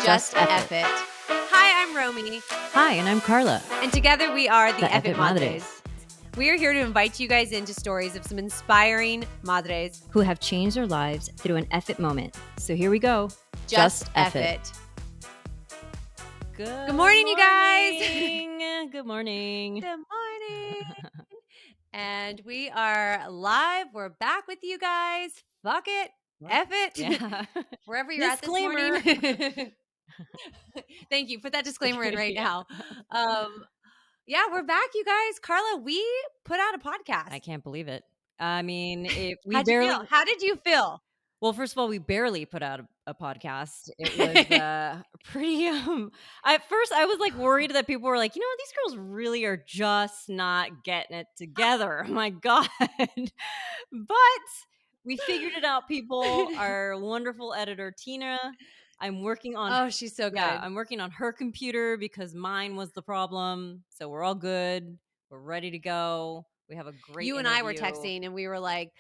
Just Eff It. Hi, I'm Romy. Hi, and I'm Carla. And together we are the Eff It Madres. We are here to invite you guys into stories of some inspiring madres who have changed their lives through an Eff It moment. So here we go. Just Eff It. Good morning, you guys. Good morning. Good morning. And we are live. We're back with you guys. Fuck it. Eff it. Yeah. Wherever you're at this morning. Thank you. Put that disclaimer in right now. Yeah, we're back, you guys. Carla, we put out a podcast. I can't believe it. I mean, How'd you feel? How did you feel? Well, first of all, we barely put out a podcast. It was pretty. At first, I was like worried that people were like, you know, these girls really are just not getting it together. Oh my God! But we figured it out. People, our wonderful editor Tina. I'm working on. Oh, she's so good. Yeah, I'm working on her computer because mine was the problem. So we're all good. We're ready to go. We have a great. You and I were texting, and we were like,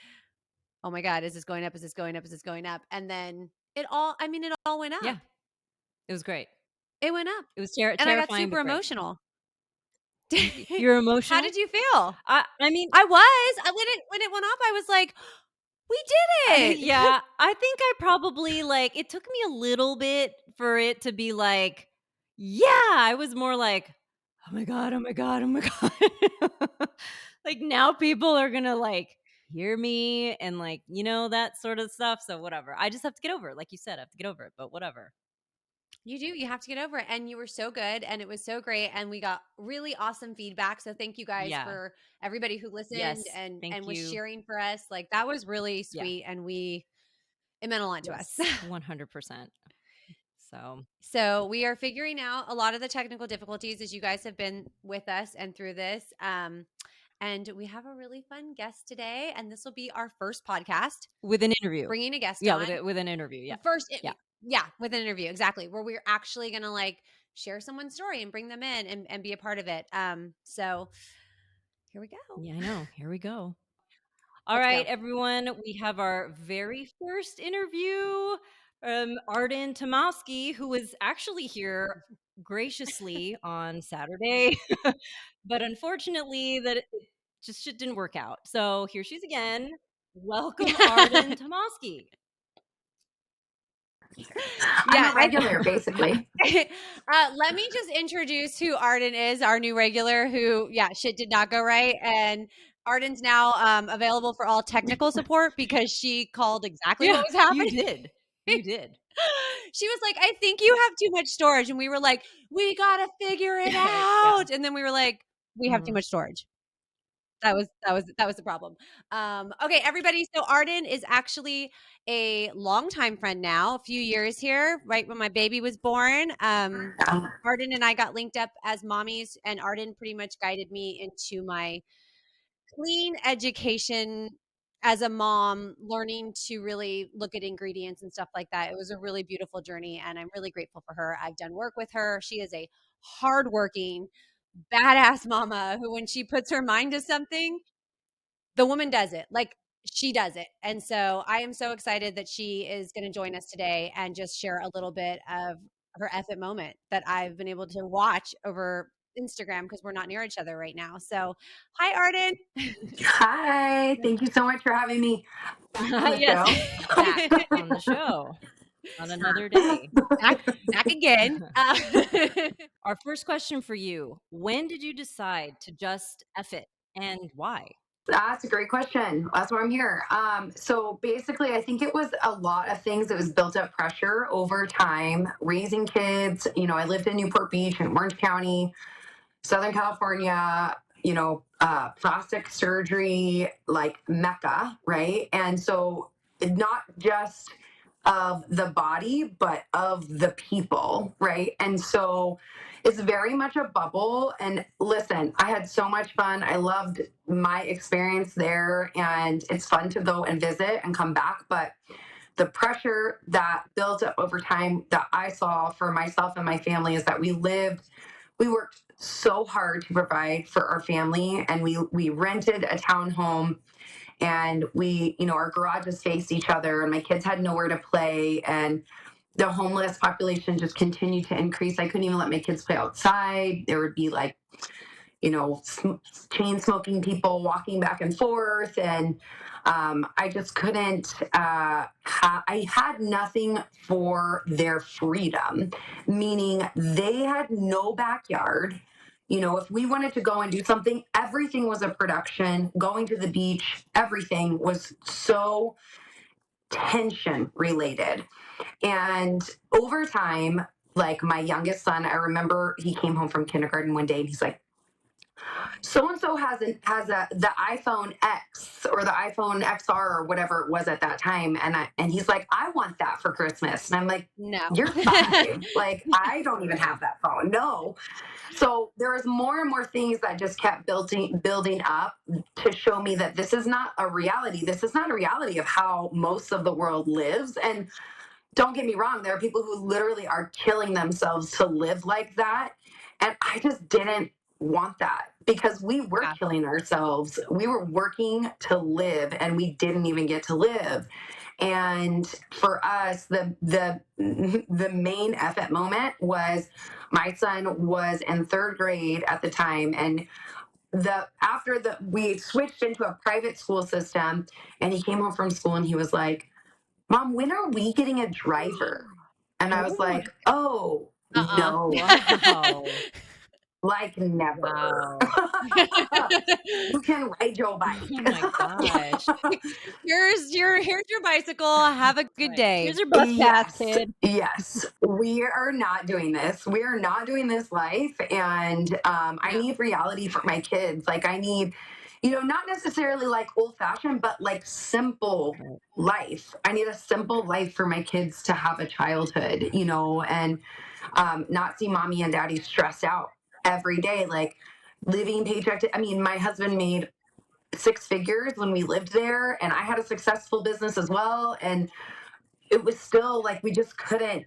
oh my God, is this going up? Is this going up? Is this going up? And then it all went up. Yeah. It was great. It went up. It was terrifying. And I got super emotional. You're emotional? How did you feel? I mean, I was. When it went up, I was like, we did it. Yeah. I think I probably it took me a little bit for it to be like, yeah. I was more like, oh my God, oh my God, oh my God. Like now people are going to hear me and that sort of stuff. So whatever. I just have to get over it. Like you said, I have to get over it, but whatever. You do. You have to get over it. And you were so good. And it was so great. And we got really awesome feedback. So thank you guys for everybody who listened and was cheering for us. Like that was really sweet. Yeah. And it meant a lot to us. 100%. So we are figuring out a lot of the technical difficulties as you guys have been with us and through this. And we have a really fun guest today. And this will be our first podcast. With an interview. Bringing a guest on. Yeah, with an interview. Yeah. Yeah, with an interview. Exactly. Where we're actually going to share someone's story and bring them in and be a part of it. So here we go. Yeah, I know. Here we go. All right, everyone. We have our very first interview. Arden Tomowski, who was actually here graciously on Saturday, but unfortunately that it just didn't work out. So here she's again. Welcome, Arden Tomowski. I'm a regular, basically. Let me just introduce who Arden is, our new regular who, shit did not go right. And Arden's now available for all technical support because she called exactly what was happening. You did. She was like, I think you have too much storage. And we were like, we got to figure it out. Yeah. And then we were like, we have too much storage. That was the problem. Okay, everybody. So Arden is actually a longtime friend now, a few years here, right when my baby was born. Arden and I got linked up as mommies, and Arden pretty much guided me into my clean education as a mom, learning to really look at ingredients and stuff like that. It was a really beautiful journey, and I'm really grateful for her. I've done work with her. She is a hardworking, badass mama who, when she puts her mind to something, the woman does it. Like she does it. And so I am so excited that she is going to join us today and just share a little bit of her Eff It moment that I've been able to watch over Instagram because we're not near each other right now. So hi, Arden. Hi. Thank you so much for having me back on the show. Back on the show. On another day. Back again. Our first question for you. When did you decide to just Eff it and why? That's a great question. That's why I'm here. So basically, I think it was a lot of things. It was built up pressure over time, raising kids. You know, I lived in Newport Beach in Orange County, Southern California, plastic surgery, Mecca, right? And so not just of the body, but of the people, right? And so it's very much a bubble. And listen, I had so much fun. I loved my experience there, and it's fun to go and visit and come back. But the pressure that built up over time that I saw for myself and my family is that we worked so hard to provide for our family, and we rented a townhome, and our garages faced each other, and my kids had nowhere to play, and The homeless population just continued to increase. I couldn't even let my kids play outside. There would be like, you know, chain smoking people walking back and forth. And I just couldn't, I had nothing for their freedom, meaning they had no backyard. You know, if we wanted to go and do something, everything was a production. Going to the beach, everything was so tension related. And over time, like my youngest son, I remember he came home from kindergarten one day and he's like, so and so has a the iPhone X or the iPhone XR or whatever it was at that time, and he's like, I want that for Christmas, and I'm like, No. you're 5, like I don't even have that phone, no. So there was more and more things that just kept building up to show me that this is not a reality. This is not a reality of how most of the world lives. And don't get me wrong, there are people who literally are killing themselves to live like that. And I just didn't want that because we were Yeah. killing ourselves. We were working to live and we didn't even get to live. And for us, the main effort moment was my son was in 3rd grade at the time, and we switched into a private school system, and he came home from school and he was like, Mom, when are we getting a driver? And I was Oh my like, oh, Uh-uh. no, wow. like never. Wow. You can ride your Oh bike. my gosh. Here's your bicycle. Have a good Right. day. Here's your bus pass, Yes, kid. yes. We are not doing this. We are not doing this life. And I No. need reality for my kids. Like, I need, you know, not necessarily like old fashioned, but like simple Right. life. I need a simple life for my kids to have a childhood, you know, and not see mommy and daddy stressed out every day. Like, living paycheck to, I mean, my husband made 6 figures when we lived there, and I had a successful business as well. And it was still like we just couldn't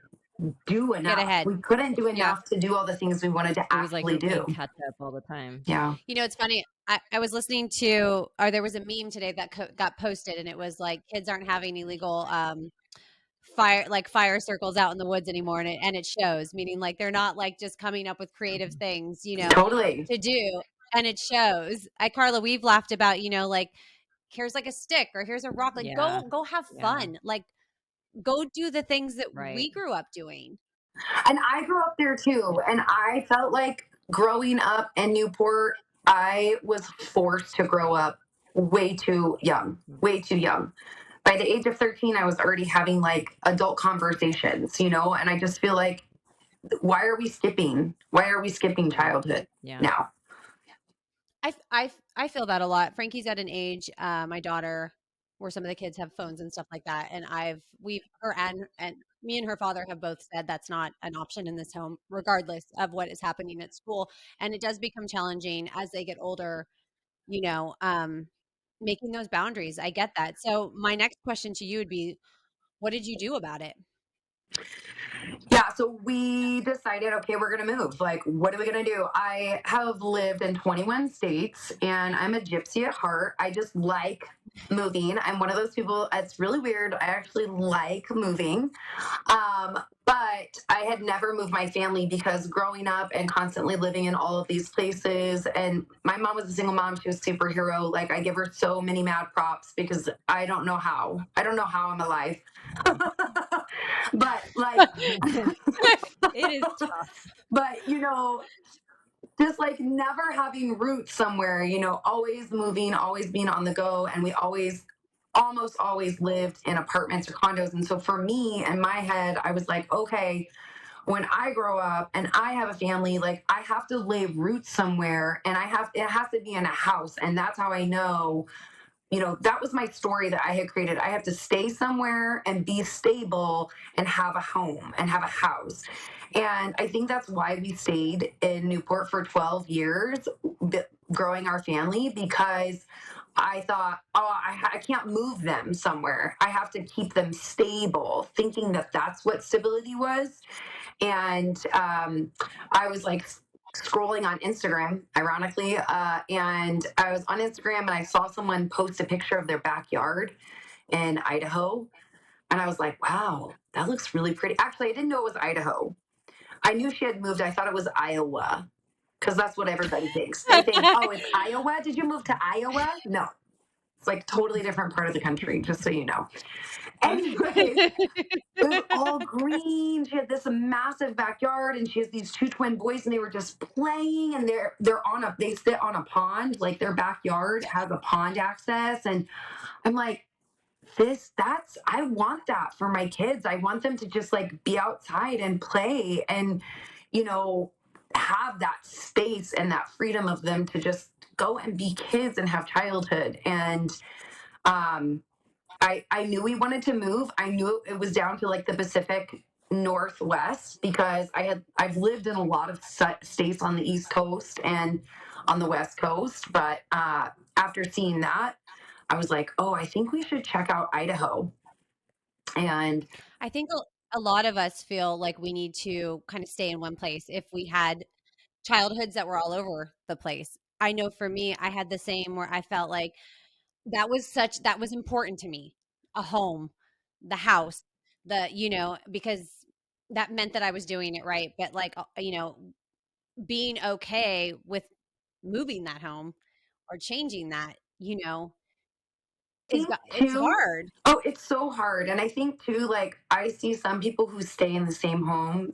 do Get enough. ahead. We couldn't do Yeah. enough to do all the things we wanted to It was like you actually were playing do. catch up all the time. Yeah. You know, it's funny. I was listening to, or there was a meme today that got posted, and it was like kids aren't having illegal fire circles out in the woods anymore, and it shows. Meaning, like they're not like just coming up with creative things, Totally. to do, and it shows. Carla, we've laughed about, like here's like a stick or here's a rock. Like Yeah. go have Yeah. fun. Like go do the things that Right. we grew up doing. And I grew up there too. And I felt like growing up in Newport, I was forced to grow up way too young, way too young. By the age of 13, I was already having like adult conversations, you know, and I just feel like, why are we skipping? Why are we skipping Right. childhood Yeah. now? I feel that a lot. Frankie's at an age, my daughter, where some of the kids have phones and stuff like that, and we've her and me and her father have both said that's not an option in this home, regardless of what is happening at school, and it does become challenging as they get older. You know, making those boundaries. I get that. So my next question to you would be, what did you do about it? Yeah, so we decided, okay, we're going to move. Like, what are we going to do? I have lived in 21 states and I'm a gypsy at heart. I just like moving. I'm one of those people, it's really weird. I actually like moving. But I had never moved my family because growing up and constantly living in all of these places, and my mom was a single mom, she was a superhero. Like, I give her so many mad props because I don't know how. I don't know how I'm alive. But like, It is tough. but you know, just like never having roots somewhere, you know, always moving, always being on the go. And we almost always lived in apartments or condos. And so for me, in my head, I was like, okay, when I grow up and I have a family, like I have to lay roots somewhere, and it has to be in a house. And that's how I know, you know, that was my story that I had created. I have to stay somewhere and be stable and have a home and have a house. And I think that's why we stayed in Newport for 12 years, growing our family, because I thought, oh, I can't move them somewhere. I have to keep them stable, thinking that that's what stability was. And I was like scrolling on Instagram, ironically, and I was on Instagram and I saw someone post a picture of their backyard in Idaho. And I was like, wow, that looks really pretty. Actually, I didn't know it was Idaho. I knew she had moved. I thought it was Iowa because that's what everybody thinks. They think, oh, it's Iowa. Did you move to Iowa? No, it's like totally different part of the country, just so you know. Anyways, it was all green. She had this massive backyard, and she has these two twin boys, and they were just playing. And they sit on a pond, like their backyard has a pond access. And I'm like, I want that for my kids. I want them to just like be outside and play, and you know have that space and that freedom of them to just go and be kids and have childhood. And um I knew we wanted to move. I knew it was down to like the Pacific Northwest because I've lived in a lot of states on the East Coast and on the West Coast, but after seeing that, I was like, oh, I think we should check out Idaho. And I think a lot of us feel like we need to kind of stay in one place if we had childhoods that were all over the place. I know for me, I had the same where I felt like that was important to me. A home, the house, because that meant that I was doing it right. But like, being okay with moving that home or changing that, I think it's too, hard. oh, it's so hard. And I think too, like I see some people who stay in the same home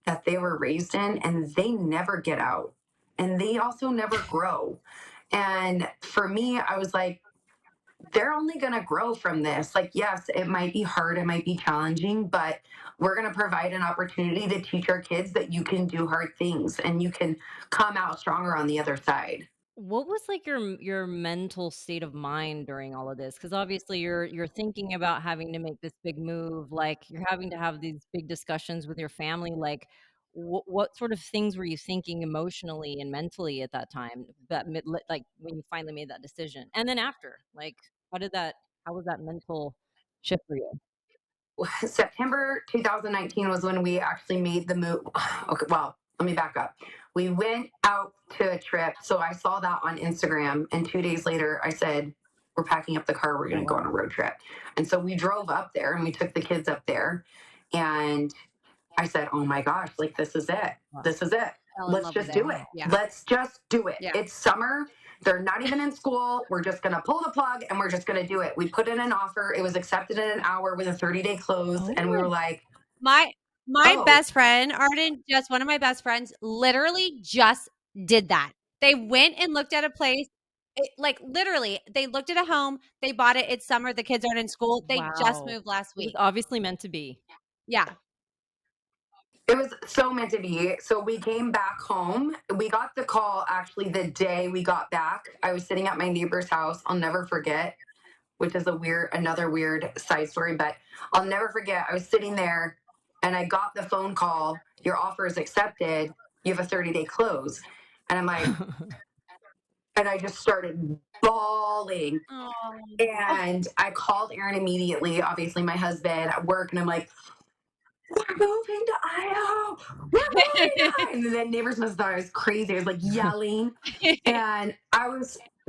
that they were raised in and they never get out and they also never grow. And for me, I was like, they're only going to grow from this. Like, yes, it might be hard, it might be challenging, but we're going to provide an opportunity to teach our kids that you can do hard things and you can come out stronger on the other side. What was like your mental state of mind during all of this? Because obviously you're thinking about having to make this big move, like you're having to have these big discussions with your family. Like, what sort of things were you thinking emotionally and mentally at that time? Like when you finally made that decision, and then after, like, how was that mental shift for you? September 2019 was when we actually made the move. Okay, well, let me back up. We went out to a trip. So I saw that on Instagram. And 2 days later, I said, we're packing up the car. We're going Oh to go on wow. a road trip. And so we drove up there and we took the kids up there. And I said, oh my gosh, like this is it. Wow. This is it. Fell in Let's love with just it. do it. Yeah. Let's just do it. Yeah. It's summer. They're not even in school. We're just going to pull the plug and we're just going to do it. We put in an offer. It was accepted in an hour with a 30-day close. And we were Oh like, My oh, best friend, Arden, just one of my best friends, literally just did that. They went and looked at a place. Like literally, they looked at a home. They bought it. It's summer. The kids aren't in school. They just wow. moved last It was week. obviously meant to be. Yeah. it was so meant to be. So we came back home. We got the call actually the day we got back. I was sitting at my neighbor's house. I'll never forget, which is another weird side story, but I'll never forget. I was sitting there and I got the phone call. Your offer is accepted. You have a 30-day close. And I'm like, and I just started bawling. Oh. And I called Aaron immediately, obviously my husband at work, and I'm like, we're moving to Idaho. We're moving to Idaho. And then neighbors must have thought I was crazy. I was like yelling. And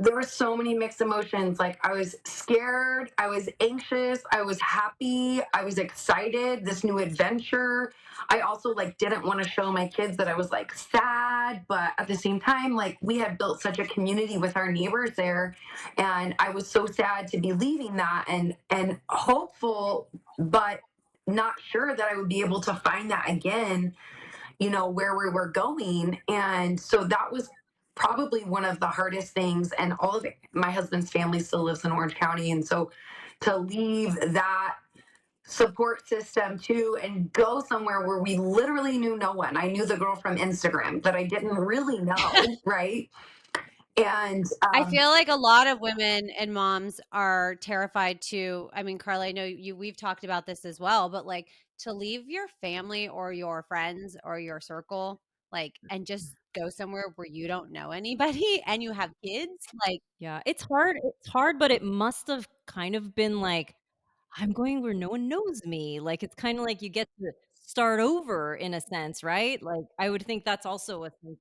there were so many mixed emotions. Like I was scared, I was anxious, I was happy, I was excited, this new adventure. I also like didn't want to show my kids that I was like sad, but at the same time, like we had built such a community with our neighbors there. And I was so sad to be leaving that and hopeful, but not sure that I would be able to find that again, where we were going. And so that was probably one of the hardest things. And all of it, my husband's family still lives in Orange County. And so to leave that support system too and go somewhere where we literally knew no one. I knew the girl from Instagram that I didn't really know, right? And I feel like a lot of women and moms are terrified to, I mean, Carla, I know we've talked about this as well, but like to leave your family or your friends or your circle, like, and just go somewhere where you don't know anybody and you have kids, like, Yeah, it's hard, but it must have kind of been like, "I'm going where no one knows me." Like, it's kinda like you get to start over in a sense, right? Like, I would think that's also a thing.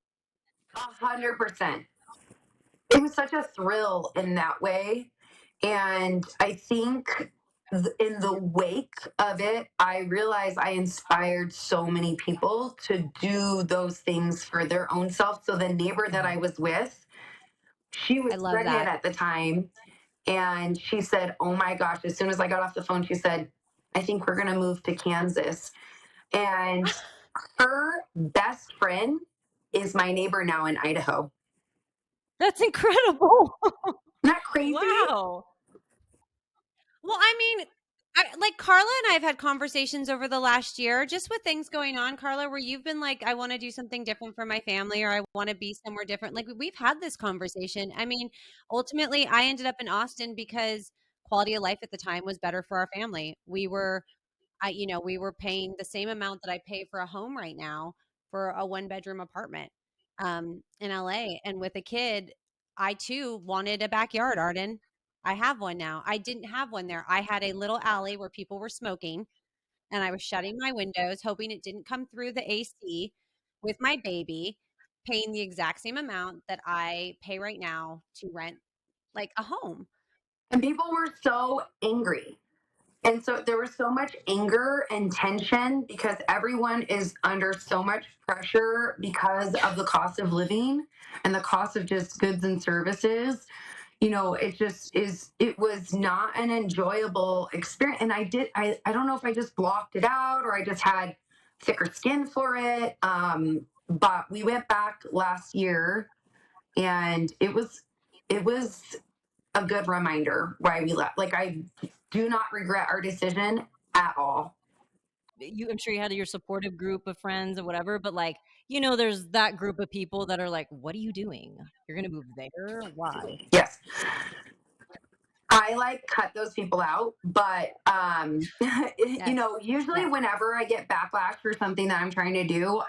100%. It was such a thrill in that way. And I think in the wake of it, I realized I inspired so many people to do those things for their own self. So the neighbor that I was with, she I was love pregnant that. at the time. And she said, oh my gosh, as soon as I got off the phone, she said, I think we're going to move to Kansas. And her best friend is my neighbor now in Idaho. That's incredible. Isn't that crazy? Wow. Well, I mean, like Carla and I have had conversations over the last year just with things going on, Carla, where you've been like, I want to do something different for my family or I want to be somewhere different. Like we've had this conversation. I mean, ultimately, I ended up in Austin because quality of life at the time was better for our family. We were paying the same amount that I pay for a home right now for a one bedroom apartment in LA. And with a kid, I too wanted a backyard, Arden. I have one now. I didn't have one there. I had a little alley where people were smoking, and I was shutting my windows, hoping it didn't come through the AC with my baby, paying the exact same amount that I pay right now to rent like a home. And people were so angry. And so there was so much anger and tension because everyone is under so much pressure because of the cost of living and the cost of just goods and services. It just it was not an enjoyable experience. And I don't know if I just blocked it out or I just had thicker skin for it. But we went back last year and it was a good reminder why we left. Like, I do not regret our decision at all. I'm sure you had your supportive group of friends or whatever, but like, there's that group of people that are like, what are you doing? You're going to move there? Why? Yes. I like cut those people out, but Yes. usually Yes. whenever I get backlash for something that I'm trying to do,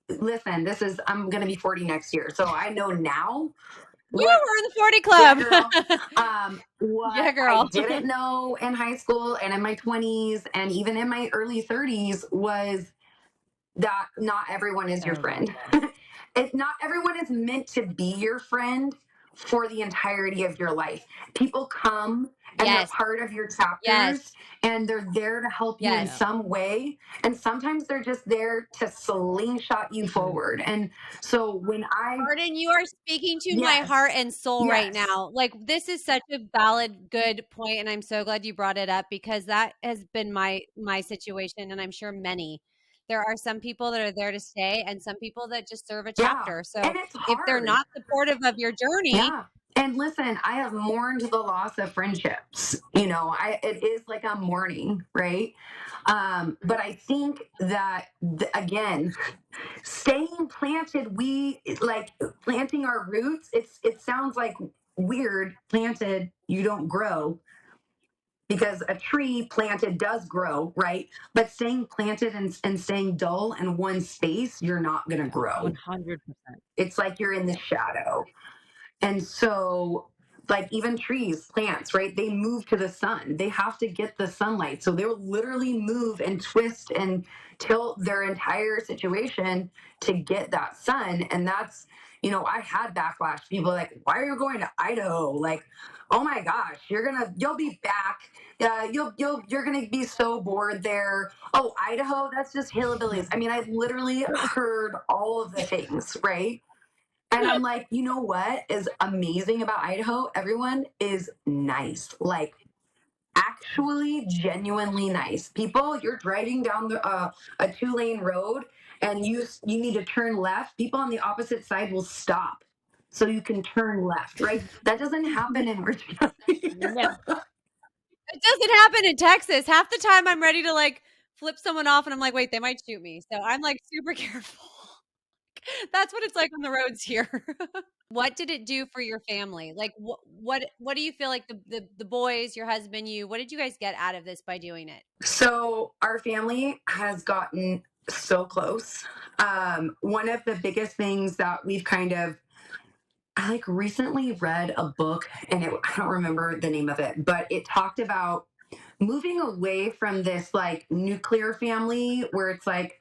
listen, I'm going to be 40 next year. So I know now Woo, what, we're in the 40 yeah, club. girl, Yeah, what I girl. didn't know in high school and in my 20s and even in my early 30s was that not everyone is your Oh God. friend. Not everyone is meant to be your friend for the entirety of your life. People come and they're Yes. part of your Yes. chapters and they're there to help you in Yes. Yeah. some way. And sometimes they're just there to slingshot you forward. And so Arden, you are speaking to my heart yes, and soul right yes, now. Like this is such a valid, good point, and I'm so glad you brought it up because that has been my situation, and I'm sure many. There are some people that are there to stay, and some people that just serve a yeah. chapter. And So it's if they're hard. not supportive of your journey, Yeah. And listen, I have mourned the loss of friendships. It is like a mourning, right? But I think that again, staying planted, we like planting our roots. It sounds like weird. Planted, you don't grow because a tree planted does grow, right? But staying planted and staying dull in one space, you're not going to Yeah. grow. 100%. It's like you're in the shadow. And so, like, even trees, plants, right? They move to the sun. They have to get the sunlight. So they'll literally move and twist and tilt their entire situation to get that sun. And that's, I had backlash. People like, why are you going to Idaho? Like, oh my gosh, you'll be back. You're gonna be so bored there. Oh, Idaho, that's just hillbillies. I mean, I literally heard all of the things, right? And I'm like, you know what is amazing about Idaho? Everyone is nice, like actually genuinely nice. People, you're driving down a 2-lane road and you need to turn left. People on the opposite side will stop so you can turn left, right? That doesn't happen in Virginia. No. it doesn't happen in Texas. Half the time, I'm ready to like flip someone off, and I'm like, wait, they might shoot me. So I'm like super careful. That's what it's like on the roads here. What did it do for your family? Like, what do you feel like the boys, your husband, you? What did you guys get out of this by doing it? So our family has gotten so close. One of the biggest things that we've kind of I like recently read a book and I don't remember the name of it, but it talked about moving away from this like nuclear family where it's like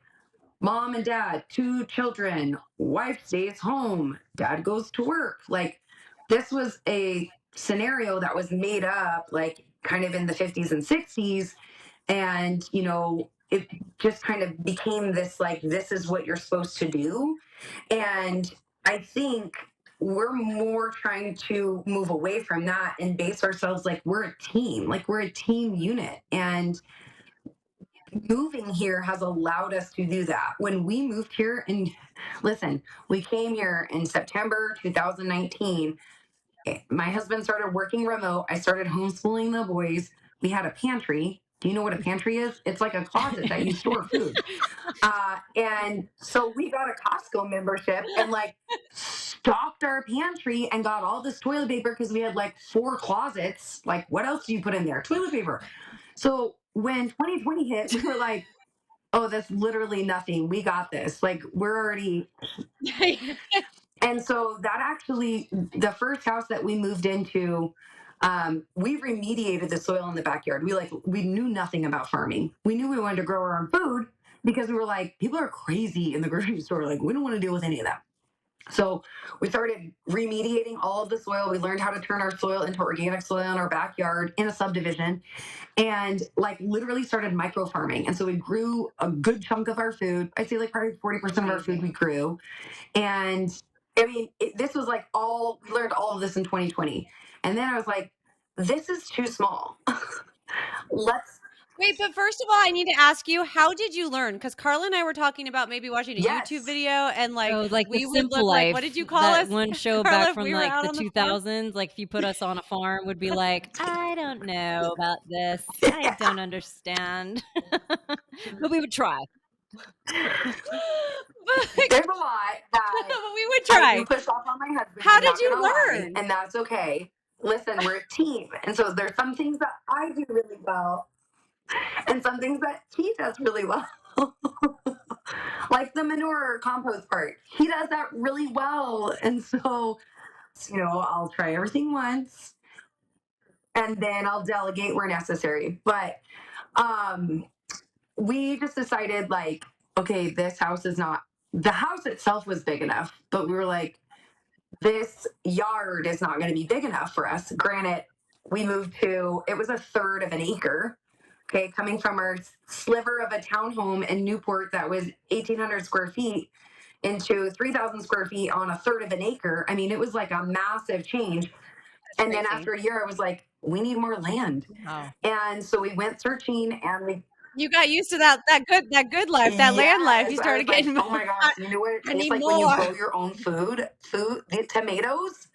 mom and dad, 2 children, wife stays home, dad goes to work. Like this was a scenario that was made up like kind of in the 50s and 60s. And, it just kind of became this like, this is what you're supposed to do. And I think we're more trying to move away from that and base ourselves like we're a team unit. And moving here has allowed us to do that. When we moved here, and listen, we came here in September 2019. My husband started working remote. I started homeschooling the boys. We had a pantry. Do you know what a pantry is? It's like a closet that you store food. And so we got a Costco membership and like stocked our pantry and got all this toilet paper because we had like 4 closets. Like, what else do you put in there? Toilet paper. So when 2020 hit, we were like, oh, that's literally nothing. We got this. Like, we're already. And so that actually, the first house that we moved into, we remediated the soil in the backyard. We knew nothing about farming. We knew we wanted to grow our own food because we were like, people are crazy in the grocery store. Like, we don't want to deal with any of that. So we started remediating all of the soil. We learned how to turn our soil into organic soil in our backyard in a subdivision, and like literally started micro farming. And so we grew a good chunk of our food. I'd say like probably 40% of our food we grew. And I mean, this was like we learned all of this in 2020. And then I was like, this is too small. Let's. Wait, but first of all, I need to ask you, how did you learn? Because Carla and I were talking about maybe watching a Yes. YouTube video, and like Oh, like The we would Simple look like, Life. what did you call That us? one show Carla, back if from we were like out the on the farm? 2000s. Like if you put us on a farm, would be like, I don't know about this. I don't understand. But we would try. There's a lot that we would I do try. push off on my husband. How I'm did not you gonna lie, learn? and that's okay. Listen, we're a team, and so there's some things that I do really well, and some things that he does really well. Like the manure or compost part, he does that really well, and so I'll try everything once, and then I'll delegate where necessary. But um, we just decided like, okay, this house is not. The house itself was big enough, but we were like, this yard is not going to be big enough for us. Granted, we moved to, it was a third of an acre. Okay, coming from our sliver of a townhome in Newport that was 1,800 square feet into 3,000 square feet on a third of an acre. I mean, it was like a massive change. That's and crazy. Then after a year, I was like, we need more land. Wow. And so we went searching, and you got used to that good life, that land life. You started getting. Like, oh my gosh, you know what it tastes like when you grow your own food. The tomatoes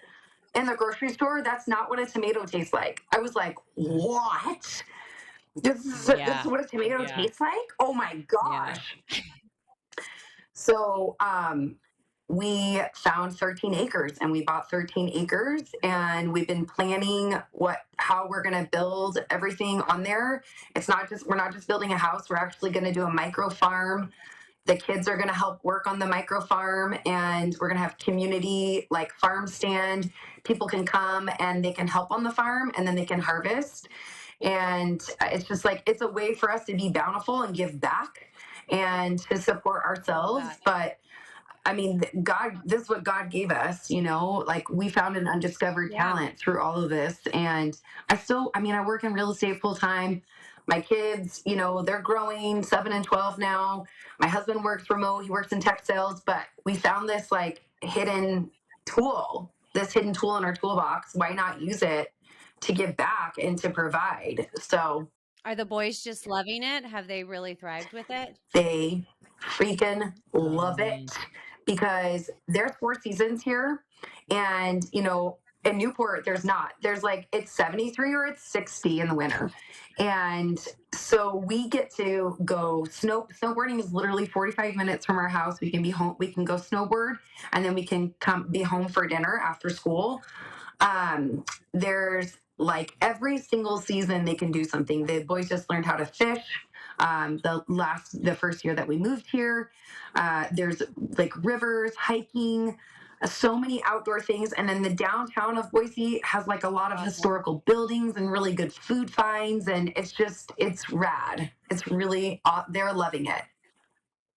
in the grocery store, that's not what a tomato tastes like. I was like, what? This is what a tomato tastes like? Oh my gosh. Yeah. So we found 13 acres and we bought 13 acres, and we've been planning how we're going to build everything on there. We're not just building a house. We're actually going to do a micro farm. The kids are going to help work on the micro farm, and we're going to have community like farm stand. People can come and they can help on the farm, and then they can harvest. And it's just like, it's a way for us to be bountiful and give back and to support ourselves. But I mean, this is what God gave us, like we found an undiscovered talent through all of this. And I work in real estate full time. My kids, they're growing 7 and 12 now. My husband works remote. He works in tech sales, but we found this like hidden tool in our toolbox. Why not use it to give back and to provide? So are the boys just loving it? Have they really thrived with it? They freaking love it, because there's 4 seasons here, and in Newport there's like, it's 73 or it's 60 in the winter. And so we get to go snowboarding is literally 45 minutes from our house. We can be home, we can go snowboard, and then we can be home for dinner after school. There's like every single season they can do something. The boys just learned how to fish. The first year that we moved here, there's like rivers, hiking, so many outdoor things. And then the downtown of Boise has like a lot of historical buildings and really good food finds. And it's rad. It's really, they're loving it.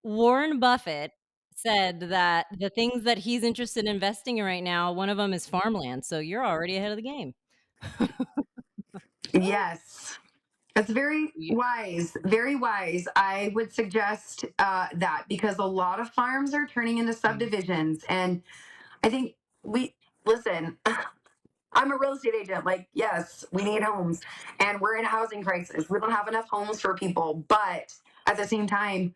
Warren Buffett said that the things that he's interested in investing in right now, one of them is farmland. So you're already ahead of the game. Yes. It's very Yeah. wise, very wise. I would suggest that because a lot of farms are turning into subdivisions. And I think we, listen, I'm a real estate agent. Like, yes, we need homes and we're in a housing crisis. We don't have enough homes for people. But at the same time,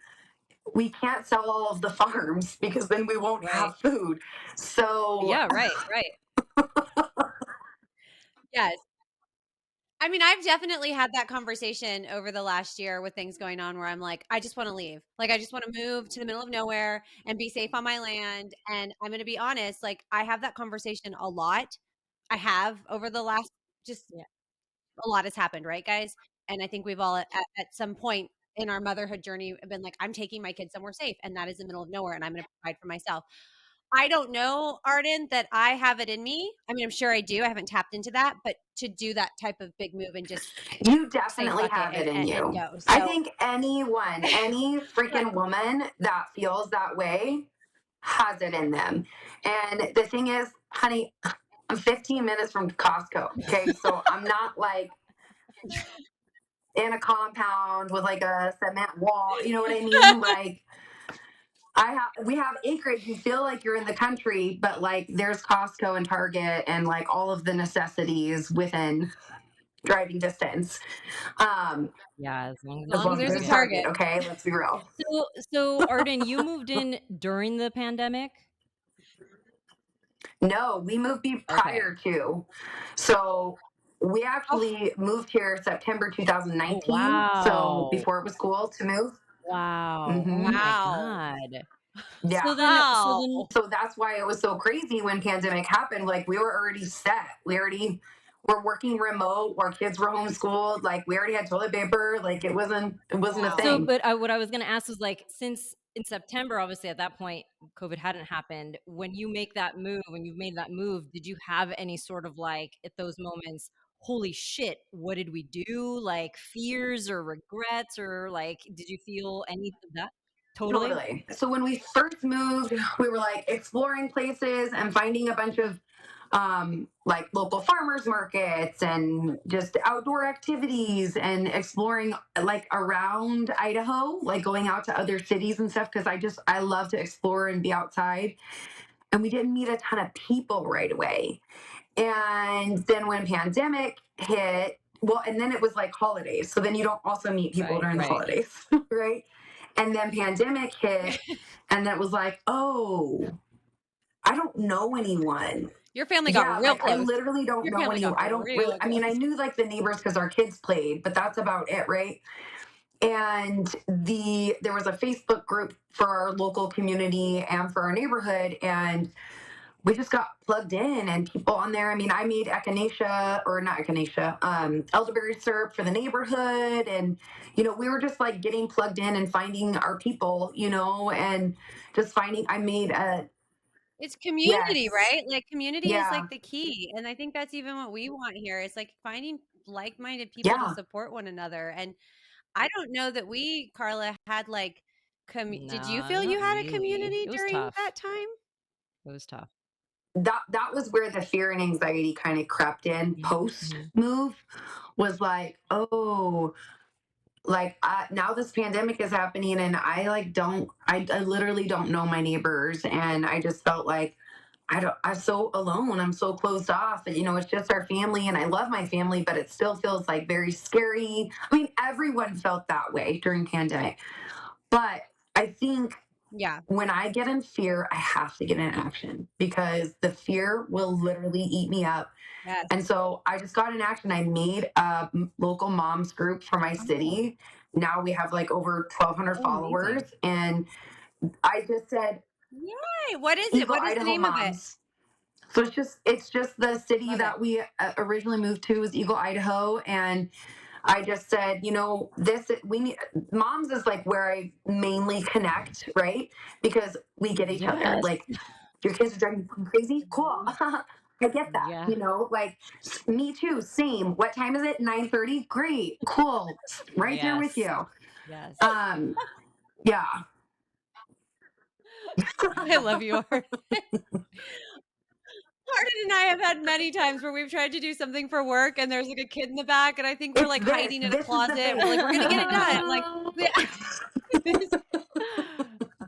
we can't sell all of the farms because then we won't Right. have food. So, Yeah, right, right. Yes. I mean, I've definitely had that conversation over the last year with things going on where I'm like, I just want to leave. Like, I just want to move to the middle of nowhere and be safe on my land. And I'm going to be honest, like, I have that conversation a lot. I have over the last, just Yeah. a lot has happened, right, guys? And I think we've all at some point in our motherhood journey been like, I'm taking my kids somewhere safe, and that is the middle of nowhere, and I'm going to provide for myself. I don't know, Arden, that I have it in me. I mean, I'm sure I do. I haven't tapped into that, but to do that type of big move and just you say definitely fuck it have it in and you. go. I So, think anyone, any but freaking woman that feels that way has it in them. And the thing is, honey, I'm 15 minutes from Costco. Okay. So I'm not like in a compound with like a cement wall. You know what I mean? Like, we have acreage. You feel like you're in the country, but like there's Costco and Target and like all of the necessities within driving distance. Yeah, as long as as there's As long as long as there's a a there's Target. Target, target. okay? Let's be real. So Arden, you moved in during the pandemic? No, we moved Okay. prior to. So we Oh, actually moved here September Oh, 2019. So wow. before it was cool to move. Wow. Oh Hmm. my wow. God. Yeah. Wow. So that's why it was so crazy when pandemic happened. Like we were already set. We already were working remote. Our kids were homeschooled. Like we already had toilet paper. Like it wasn't a Wow. So, thing. but what I was gonna ask was like, since in September, obviously at that point, COVID hadn't happened. When you make that move, when you've made that move, did you have any sort of like at those moments, holy shit, what did we do? Like fears or regrets or like, did you feel any of that? Totally. Totally. So when we first moved, we were like exploring places and finding a bunch of like local farmers markets and just outdoor activities and exploring like around Idaho, like going out to other cities and stuff because I love to explore and be outside. And we didn't meet a ton of people right away. And then when pandemic hit, well, and then it was like holidays. So then you don't also meet people Right, during the right. holidays, right? And then pandemic hit, and that was like, oh, I don't know anyone. Your family got Yeah, real like I close. literally don't Your know family anyone. got I don't really, real I mean, I close. knew like the neighbors because our kids played, but that's about it, right? And there was a Facebook group for our local community and for our neighborhood, and we just got plugged in and people on there. I mean, I made echinacea or not echinacea, elderberry syrup for the neighborhood. And, we were just like getting plugged in and finding our people, and just finding, I made It's community, yes. right? Like, community is, Yeah. like, the key, and I think that's even what we want here. It's, like, finding like-minded people to Yeah. support one another, and I don't know that we, Carla, had, like, did you Nah, feel you not had a really. community It was during tough. that time? It was tough. That was where the fear and anxiety kind of crept in post Mhm. move was like, oh, like now this pandemic is happening and I like don't I literally don't know my neighbors and I just felt like I'm so alone. I'm so closed off. And, it's just our family and I love my family, but it still feels like very scary. I mean, everyone felt that way during pandemic. But I think Yeah. when I get in fear, I have to get in action because the fear will literally eat me up. Yes. And so I just got in action. I made a local moms group for my Oh. city. Now we have like over 1,200 Oh, followers. amazing. And I just said, Yay! What is it? Eagle What is the Idaho name of it? Moms. So it's just the city Love it. that we originally moved to is Eagle, Idaho, and I just said, this we need moms is like where I mainly connect, right? Because we get each other. Yes. Like your kids are driving you crazy, cool. I get that, Yeah. like me too, same. What time is it? 9:30. Great, cool, right there with Yes. you. Yes. Um, yeah, I love you, Art. Arden and I have had many times where we've tried to do something for work and there's like a kid in the back and I think we're It's like this. hiding in a This is the closet. face. We're like, we're gonna get it done. I'm like, yeah.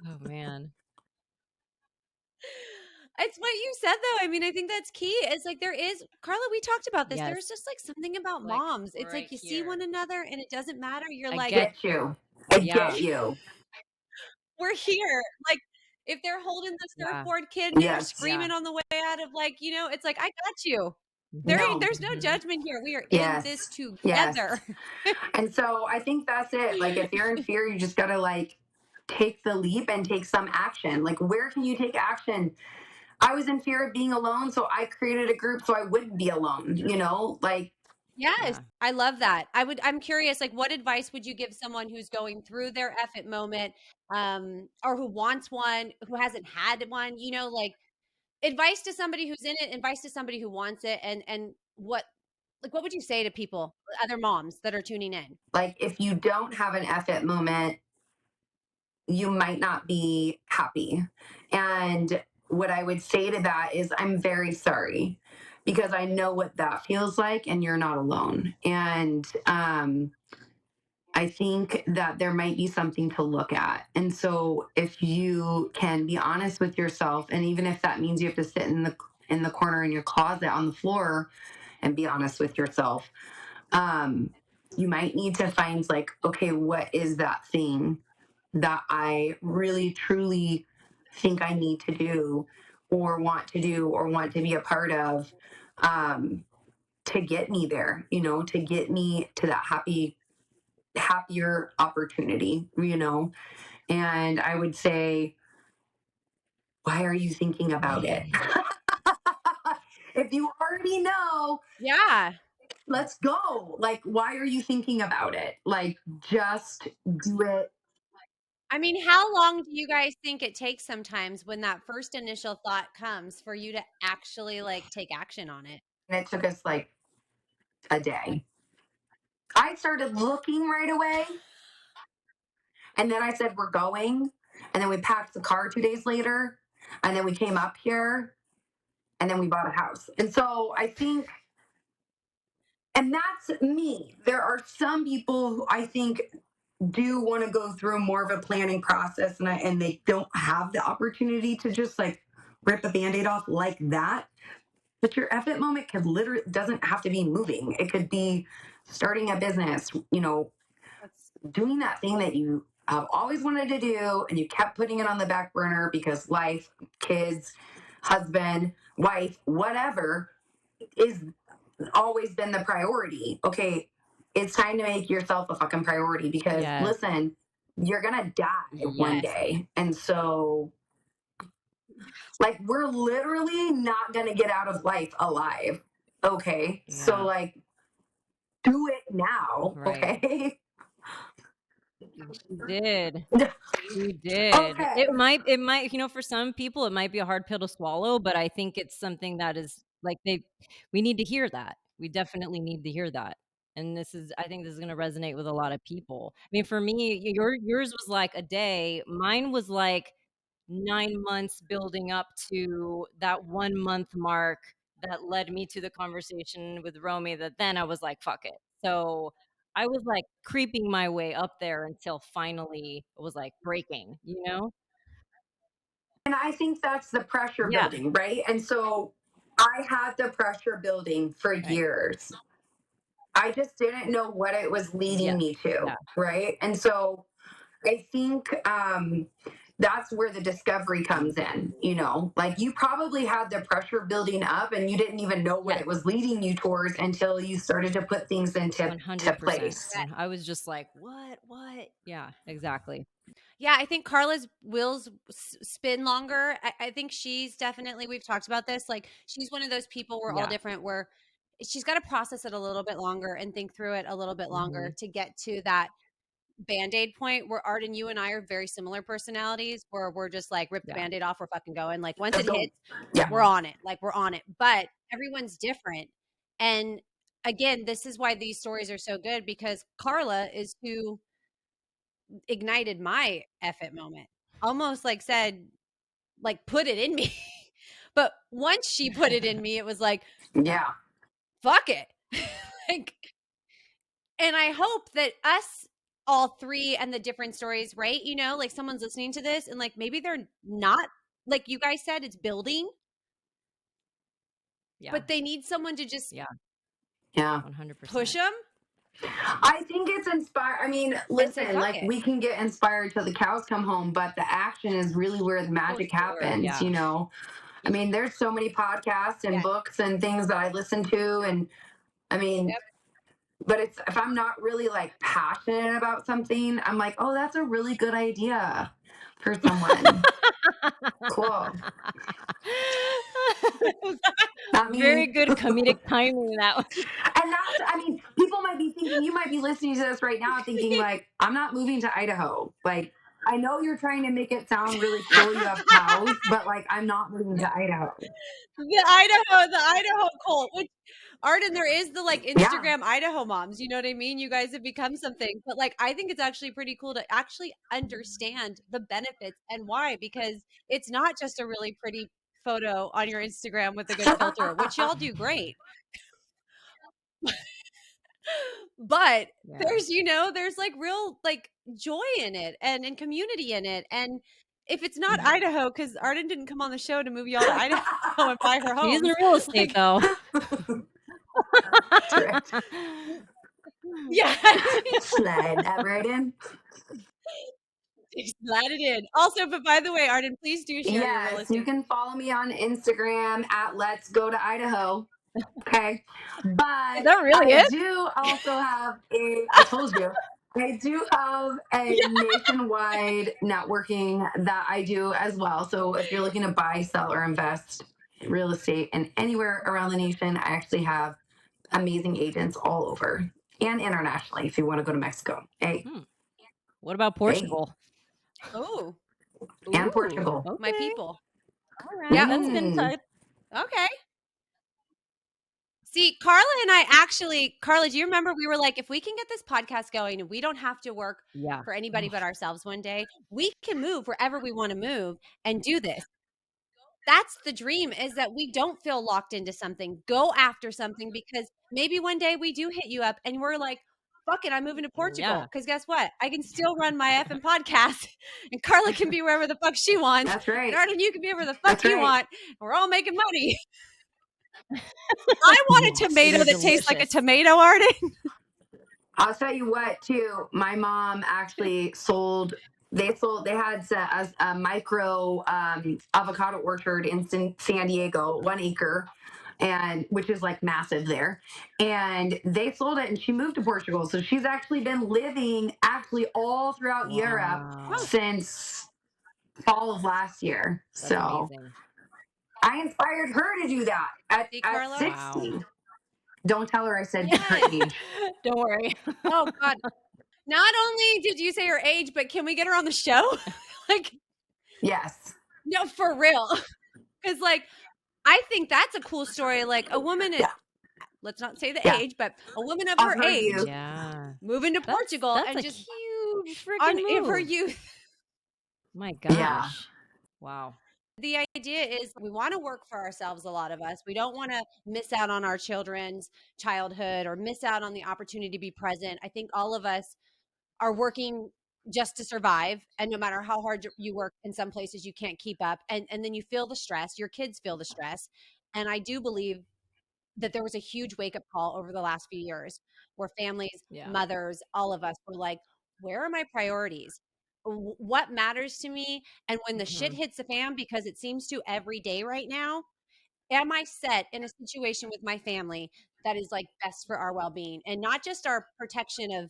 Oh man. It's what you said though. I mean, I think that's key. It's like there is Carla, we talked about this. Yes. There's just like something about Like moms. we're It's right like you see here. one another and it doesn't matter. You're I like, get Get you. I yeah. get you. we're here. Like if they're holding the Yeah. surfboard kid and they're Yes. screaming Yeah. on the way out of like, it's like, I got you. No. There's no Mhm. judgment here. We are in this Yes. Yes. together. And so I think that's it. Like if you're in fear, you just gotta like take the leap and take some action. Like where can you take action? I was in fear of being alone, so I created a group so I wouldn't be alone, like Yes, Yeah. I love that. I'm curious, like, what advice would you give someone who's going through their effort moment, or who wants one, who hasn't had one, like advice to somebody who's in it, advice to somebody who wants it, and what would you say to people, other moms that are tuning in? like if you don't have an effort moment, you might not be happy. And what I would say to that is I'm very sorry because I know what that feels like and you're not alone. And I think that there might be something to look at. And so if you can be honest with yourself, and even if that means you have to sit in the corner in your closet on the floor and be honest with yourself, um, you might need to find like, okay, what is that thing that I really truly think I need to do or want to do or want to be a part of, to get me there, to get me to that happier opportunity. And I would say, why are you thinking about it? If you already know, Yeah. let's go. Like, why are you thinking about it? Like, just do it. I mean, how long do you guys think it takes sometimes when that first initial thought comes for you to actually like take action on it? And it took us like a day. I started looking right away. And then I said, we're going. And then we packed the car 2 days later. And then we came up here and then we bought a house. And so I think, and that's me. There are some people who I think do want to go through more of a planning process and they don't have the opportunity to just like rip a band-aid off like that. But your effort moment could literally doesn't have to be moving. It could be starting a business, That's doing that thing that you have always wanted to do and you kept putting it on the back burner because life, kids, husband, wife, whatever is always been the priority. Okay, it's time to make yourself a fucking priority because Yes. listen, you're gonna die one Yes. day. And so like we're literally not gonna get out of life alive. Okay. So Yeah. like do it now. Right. Okay. She did. She did. Okay. It might, for some people it might be a hard pill to swallow, but I think it's something that is like we need to hear that. We definitely need to hear that. And I think this is going to resonate with a lot of people. I mean, for me, yours was like a day. Mine was like 9 months building up to that 1 month mark that led me to the conversation with Romy that then I was like, fuck it. So I was like creeping my way up there until finally it was like breaking, you know? And I think that's the pressure Yeah. building, right? And so I had the pressure building for Right. years. I just didn't know what it was leading Yes. me to, Yeah. right? And so I think that's where the discovery comes in, like you probably had the pressure building up and you didn't even know what Yes. it was leading you towards until you started to put things into 100%. place. I was just like, what? What? Yeah, exactly. Yeah, I think Carla's wheels spin longer. I think she's definitely, we've talked about this. Like, she's one of those people, we're all Yeah. different, where she's got to process it a little bit longer and think through it a little bit Hmm. longer to get to that band-aid point where Arden, you and I are very similar personalities where we're just like, rip the Yeah. band-aid off, we're fucking going. Like, once Let's it go. hits, Yeah. we're Hmm. on it. Like, we're on it. But everyone's different. And again, this is why these stories are so good because Carla is who ignited my effort moment. Almost like said, like put it in me. But once she put it in me, it was like, Yeah. fuck it. Like, and I hope that us all three and the different stories, right? You know, like someone's listening to this and like maybe they're not, like you guys said, it's building, but they need someone to just Yeah. Yeah. 100%. push them I think it's inspired. I mean, and say, listen, fuck like it. we can get inspired till the cows come home, but the action is really where the magic happens, yeah. you know? I mean, there's so many podcasts and Yeah. books and things that I listen to. And I mean, Yep. but it's, if I'm not really like passionate about something, I'm like, oh, that's a really good idea for someone. Cool. Not Very me. good comedic timing that one. And that's, I mean, people might be thinking, you might be listening to this right now thinking, like, I'm not moving to Idaho. Like, I know you're trying to make it sound really cool. You have cows, but like, I'm not moving to Idaho. The Idaho cult, which Arden, there is the like Yeah. Instagram Idaho moms. You know what I mean? You guys have become something, but like I think it's actually pretty cool to actually understand the benefits and why, because it's not just a really pretty photo on your Instagram with a good filter, which y'all do great. But there's, you know, there's like real like joy in it and community in it. And if it's not Idaho, because Arden didn't come on the show to move y'all to Idaho and buy her She's in homes. real estate, Like, though. yeah. Slide that right in. Slide it in. Also, but by the way, Arden, please do share your real Yes, you estate. can follow me on Instagram at Let's Go to Idaho. Okay. But that really I it? do also have I told you, I do have a nationwide networking that I do as well. So if you're looking to buy, sell, or invest real estate in anywhere around the nation, I actually have amazing agents all over and internationally if you want to go to Mexico. Hey. What about Portugal? Oh, And Portugal. Okay. my people. All right. Yeah. That's been tight. Okay. See, Carla and I actually, Carla, do you remember we were like, if we can get this podcast going and we don't have to work for anybody but ourselves one day, we can move wherever we want to move and do this. That's the dream, is that we don't feel locked into something. Go after something, because maybe one day we do hit you up and we're like, fuck it, I'm moving to Portugal. Because guess what? I can still run my effing podcast and Carla can be wherever the fuck she wants. That's right. And Arden, you can be wherever the fuck That's you right. want. We're all making money. I want a tomato that tastes like a tomato, Arden. I'll tell you what, too. My mom actually sold. They had a micro avocado orchard in San Diego, 1 acre, and which is like massive there. And they sold it, and she moved to Portugal. So she's actually been living all throughout Europe since fall of last year. That's so amazing. I inspired her to do that at 60. Wow. Don't tell her I said her age. Don't worry. Oh God. Not only did you say her age, but can we get her on the show? Like, yes. No, for real. Because like, I think that's a cool story. Like a woman at, let's not say the age, but a woman of her age, moving to Portugal that's and a just huge on freaking in her move. youth. My gosh. Yeah. Wow. The idea is we want to work for ourselves, a lot of us. We don't want to miss out on our children's childhood or miss out on the opportunity to be present. I think all of us are working just to survive. And no matter how hard you work, in some places you can't keep up. And then you feel the stress, your kids feel the stress. And I do believe that there was a huge wake-up call over the last few years where families, mothers, all of us were like, where are my priorities? What matters to me? And when the shit hits the fan, because it seems to every day right now, am I set in a situation with my family that is like best for our well-being, and not just our protection of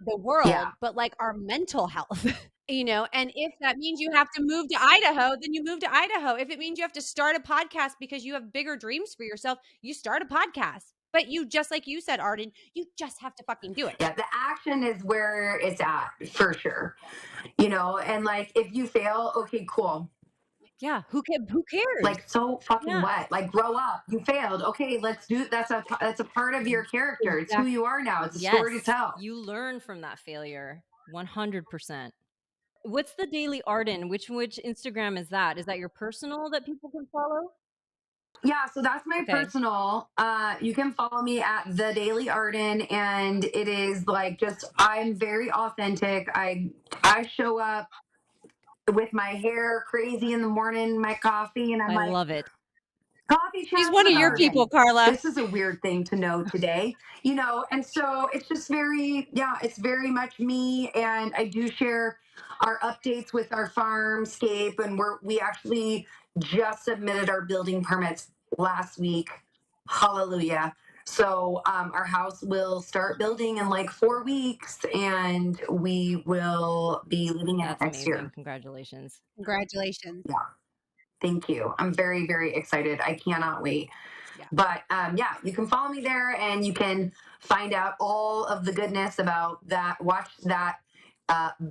the world, but like our mental health, you know? And if that means you have to move to Idaho, then you move to Idaho. If it means you have to start a podcast because you have bigger dreams for yourself, you start a podcast. But you, just like you said, Arden, you just have to fucking do it. Yeah, the action is where it's at for sure. You know, and like if you fail, okay, cool. Yeah, who cares? Like, so fucking what? Like, grow up. You failed. Okay, let's do. That's a part of your character. It's who you are now. It's a story to tell. You learn from that failure. 100%. What's the Daily Arden? Which Instagram is that? Is that your personal that people can follow? Yeah, so that's my Okay. personal. You can follow me at the Daily Arden, and it is like just I'm very authentic. I show up with my hair crazy in the morning, my coffee, and I'm I like, love it. coffee She's chats one of with your people, Arden. Carla. This is a weird thing to know today, and so it's just very, yeah, it's very much me. And I do share our updates with our farmscape, and we actually just submitted our building permits last week. Hallelujah. So our house will start building in like 4 weeks, and we will be living in it That's next amazing. year. Congratulations. Congratulations. Yeah. Thank you. I'm very, very excited. I cannot wait. Yeah. But yeah, you can follow me there and you can find out all of the goodness about that. Watch that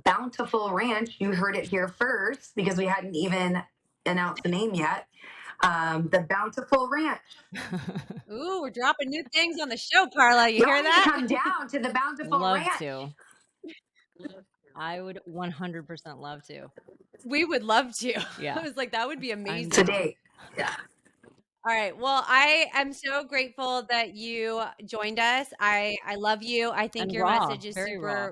Bountiful Ranch. You heard it here first because we hadn't even announced the name yet. The Bountiful Ranch. Ooh, we're dropping new things on the show, Carla. You Y'all hear need to that? come down to the Bountiful Love Ranch. to. I would 100% love to. We would love to. Yeah. I was like, that would be amazing. Today. Yeah. All right. Well, I am so grateful that you joined us. I love you. I think And your raw, message is very raw.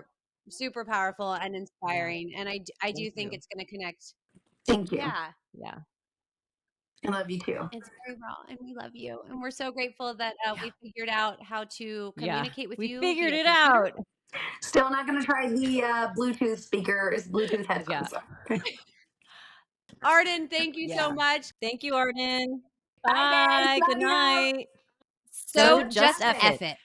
super powerful and inspiring. And I do Thank think you. it's going to connect. Thank you. Yeah. Yeah. I love you too. It's very raw and we love you. And we're so grateful that we figured out how to Yeah. communicate with We you. figured via it computer. out. Still not going to try the Bluetooth speakers, Bluetooth headphones. Yeah. Arden, thank you so Yeah. much. Thank you, Arden. Bye, guys. Bye. Love Good you. night. So Just just F F it. it.